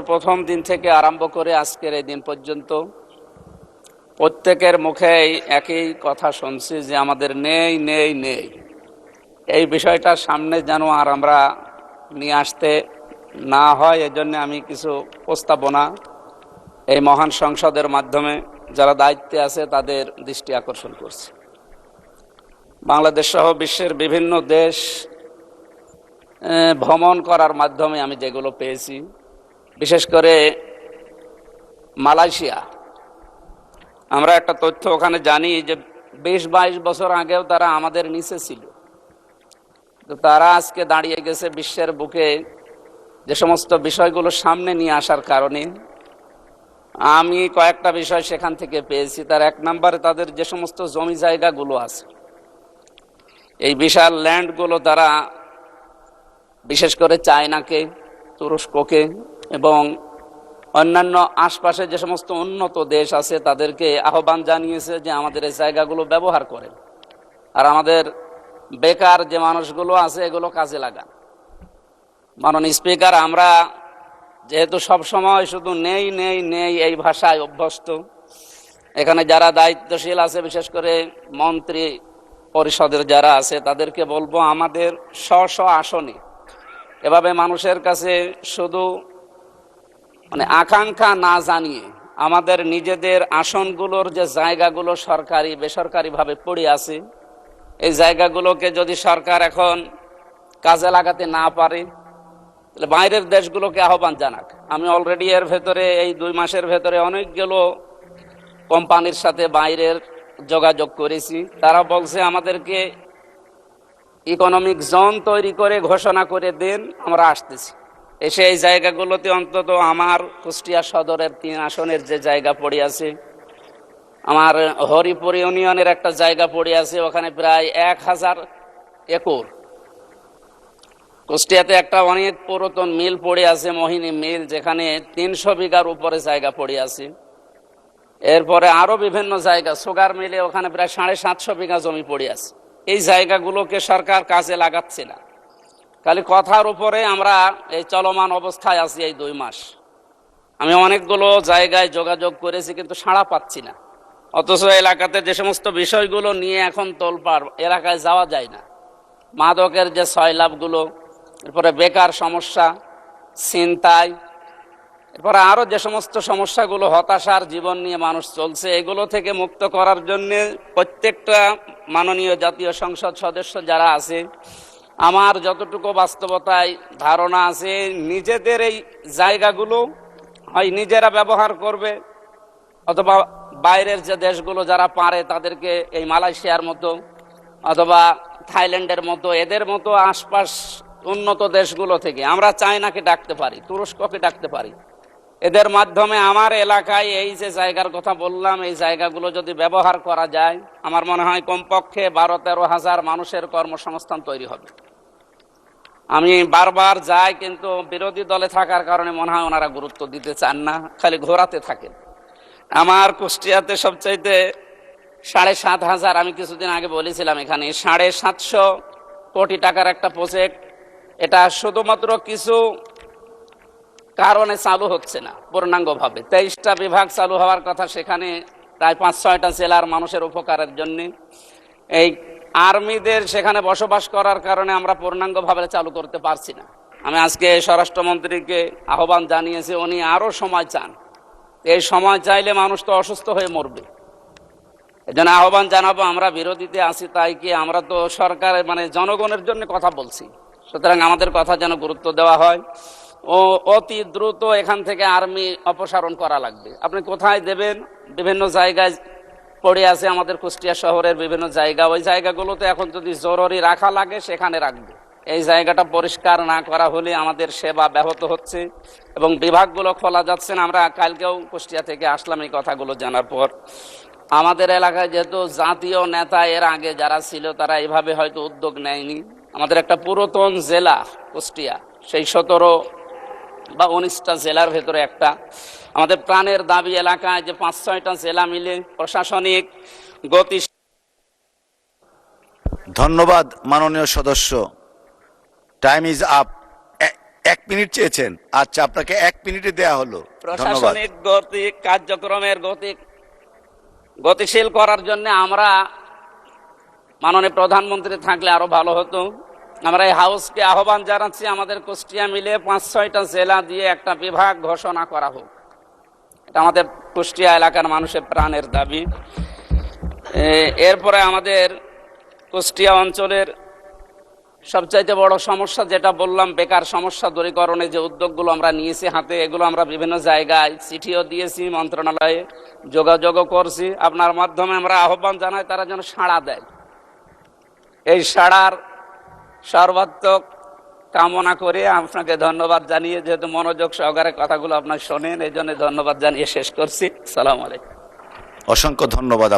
প্রথম দিন থেকে আরম্ভ করে আজকের এই দিন পর্যন্ত প্রত্যেকের মুখেই একই কথা শুনছি যে আমাদের নেই নেই নেই। এই বিষয়টা সামনে যেন আর আমরা নিয়ে আসতে না হয়, এজন্য আমি কিছু প্রস্তাবনা এই মহান সংসদের মাধ্যমে যারা দায়িত্বে আছে তাদের দৃষ্টি আকর্ষণ করছি। বাংলাদেশ সহ বিশ্বের বিভিন্ন দেশ ভ্রমণ করার মাধ্যমে আমি যেগুলো পেয়েছি, বিশেষ করে মালয়েশিয়া, আমরা একটা তথ্য ওখানে জানি যে 20-22 বছর আগেও তারা আমাদের নিচে ছিল, তো তারা আজকে দাঁড়িয়ে গেছে বিশ্বের বুকে যে সমস্ত বিষয়গুলো সামনে নিয়ে আসার কারণে। আমি কয়েকটা বিষয় সেখান থেকে পেয়েছি। তার এক নম্বরে তাদের যে সমস্ত জমি জায়গাগুলো আছে, এই বিশাল ল্যান্ডগুলো তারা বিশেষ করে চায়নাকে, তুরস্ককে এবং অন্যান্য আশপাশে যে সমস্ত উন্নত দেশ আছে তাদেরকে আহ্বান জানিয়েছে যে আমাদের এই জায়গাগুলো ব্যবহার করেন, আর আমাদের বেকার যে মানুষগুলো আছে এগুলো কাজে লাগান। মাননীয় স্পিকার, আমরা যেহেতু সব সময় শুধু নেই নেই নেই এই ভাষায় অভ্যস্ত, এখানে যারা দায়িত্বশীল আছে, বিশেষ করে মন্ত্রী পরিষদের যারা আছে, তাদেরকে বলবো আমাদের স্ব আসনে এভাবে মানুষের কাছে শুধু আকাঙ্ক্ষা না জানিয়ে আমাদের নিজেদের আসনগুলোর যে জায়গাগুলো সরকারি বেসরকারিভাবে পড়ে আছে, এই জায়গাগুলোকে যদি সরকার এখন কাজে লাগাতে না পারে তাহলে বাইরের দেশগুলোকে আহ্বান জানাক। আমি অলরেডি এর ভেতরে এই 2 মাসের ভেতরে অনেকগুলো কোম্পানির সাথে বাইরের যোগাযোগ করেছি। তারা বলছে আমাদেরকে ইকোনমিক জোন তৈরি করে ঘোষণা করে দেন, আমরা আসতেছি। এসে এই জায়গাগুলোতে অন্তত আমার কুষ্টিয়া সদরের 3 আসনের যে জায়গা পড়ে আছে, আমার হরিপুর ইউনিয়নের একটা জায়গা পড়ে আছে, ওখানে প্রায় 1000 একর। কুষ্টিয়াতে একটা অনেক পুরাতন মিল পড়ে আছে, মোহিনী মিল, যেখানে 300 বিঘার উপরে জায়গা পড়ে আছে। এরপরে আরো বিভিন্ন জায়গা, সুগার মিলে ওখানে প্রায় 750 বিঘা জমি পড়ে আছে। এই জায়গাগুলোকে সরকার কাজে লাগাচ্ছে না, খালি কথার উপরে আমরা এই চলমান অবস্থায় আছি। এই 2 মাস আমি অনেকগুলো জায়গায় যোগাযোগ করেছি, কিন্তু সাড়া পাচ্ছি না। অথচ এলাকাতে যে সমস্ত বিষয়গুলো নিয়ে এখন তোলপাড়, এলাকায় যাওয়া যায় না। মাদকের যে সয়লাভগুলো, এরপরে বেকার সমস্যা, ছিনতাই, এরপরে আরো যে সমস্ত সমস্যাগুলো, হতাশার জীবন নিয়ে মানুষ চলছে, এগুলো থেকে মুক্ত করার জন্য প্রত্যেকটা মাননীয় জাতীয় সংসদ সদস্য যারা আছে, আমার যতটুকু বাস্তবতায় ধারণা আছে, নিজেদের এই জায়গাগুলো হয় নিজেরা ব্যবহার করবে, অথবা বাইরের যে দেশগুলো যারা পারে তাদেরকে, এই মালয়েশিয়ার মতো অথবা থাইল্যান্ডের মতো, এদের মতো আশপাশ উন্নত দেশগুলো থেকে আমরা চায়নাকে ডাকতে পারি, তুরস্ককে ডাকতে পারি। এদের মাধ্যমে আমার এলাকায় এই যে জায়গার কথা বললাম, এই জায়গাগুলো যদি ব্যবহার করা যায়, আমার মনে হয় কমপক্ষে 12-13 হাজার মানুষের কর্মসংস্থান তৈরি হবে। আমি বারবার যাই, কিন্তু বিরোধী দলে থাকার কারণে মনে হয় ওনারা গুরুত্ব দিতে চান না, খালি ঘোরাতে থাকেন। আমার কুষ্টিয়াতে সবচাইতে 7,500, আমি কিছুদিন আগে বলেছিলাম এখানে 750 কোটি টাকার একটা প্রজেক্ট। এটা শুধুমাত্র কিছু কারণে চালু হচ্ছে না পূর্ণাঙ্গভাবে। 23টা বিভাগ চালু হওয়ার কথা, সেখানে প্রায় 5-6টা জেলার মানুষের উপকারের জন্য। এই আর্মিদের সেখানে বসবাস করার কারণে আমরা পূর্ণাঙ্গভাবে চালু করতে পারছি না। আমি আজকে স্বরাষ্ট্রমন্ত্রীকে আহ্বান জানিয়েছি, উনি আরো সময় চান। এই সময় চাইলে মানুষ তো অসুস্থ হয়ে মরবে। এজন্য আহ্বান জানাবো, আমরা বিরোধীতে আছি তাই কি, আমরা তো সরকারের জনগণের জন্য কথা বলছি, সুতরাং আমাদের কথা যেন গুরুত্ব দেওয়া হয় ও অতি দ্রুত এখান থেকে আর্মি অপসারণ করা লাগবে। আপনি কোথায় দেবেন? বিভিন্ন জায়গায় পড়ে আছে আমাদের কুষ্টিয়া শহরের বিভিন্ন জায়গা, ওই জায়গাগুলোতে এখন যদি জরুরি রাখা লাগে সেখানে রাখবে। এই জায়গাটা পরিষ্কার না করা হলে আমাদের সেবা ব্যাহত হচ্ছে এবং বিভাগগুলো খোলা যাচ্ছে না। আমরা কালকেও কুষ্টিয়া থেকে আসলাম এই কথাগুলো জানার পর। আমাদের এলাকায় যেহেতু জাতীয় নেতা এর আগে যারা ছিল তারা এভাবে হয়তো উদ্যোগ নেয়নি। আমাদের একটা পুরাতন জেলা কুষ্টিয়া, সেই 17 বা 19টা জেলার ভেতরে একটা আমাদের প্রাণের দাবি এলাকায় যে 5-6টা জেলা মিলে প্রশাসনিক গতি। ধন্যবাদ মাননীয় সদস্য, টাইম ইজ আপ। 1 মিনিট চেয়েছেন, আচ্ছা আপনাকে 1 মিনিটে দেয়া হলো। ধন্যবাদ। প্রশাসনিক গতি কার্যক্রমের গতিশীল করার জন্য আমরা মাননীয় প্রধানমন্ত্রী থাকলে আরো ভালো হতো। আমরা এই হাউসকে আহ্বান জানাচ্ছি, আমাদের কুষ্টিয়া মিলে 5-6টা জেলা দিয়ে একটা বিভাগ ঘোষণা করা হোক। এটা আমাদের কুষ্টিয়া এলাকার মানুষের প্রাণের দাবি। এরপরে আমাদের কুষ্টিয়া অঞ্চলের সবচাইতে বড় সমস্যা যেটা বললাম, বেকার সমস্যা দূরীকরণে যে উদ্যোগগুলো আমরা নিয়েছি হাতে, এগুলো আমরা বিভিন্ন জায়গায় চিঠিও দিয়েছি, মন্ত্রণালয়ে যোগাযোগও করছি। আপনার মাধ্যমে আমরা আহ্বান জানাই তারা যেন সাড়া দেয়। এই সাড়ার সর্বাত্মক কামনা করে আপনাকে ধন্যবাদ জানিয়ে, যেহেতু মনোযোগ সহকারে কথাগুলো আপনার শোনেন, এই জন্য ধন্যবাদ জানিয়ে শেষ করছি। সালাম আলাইকুম। অসংখ্য ধন্যবাদ।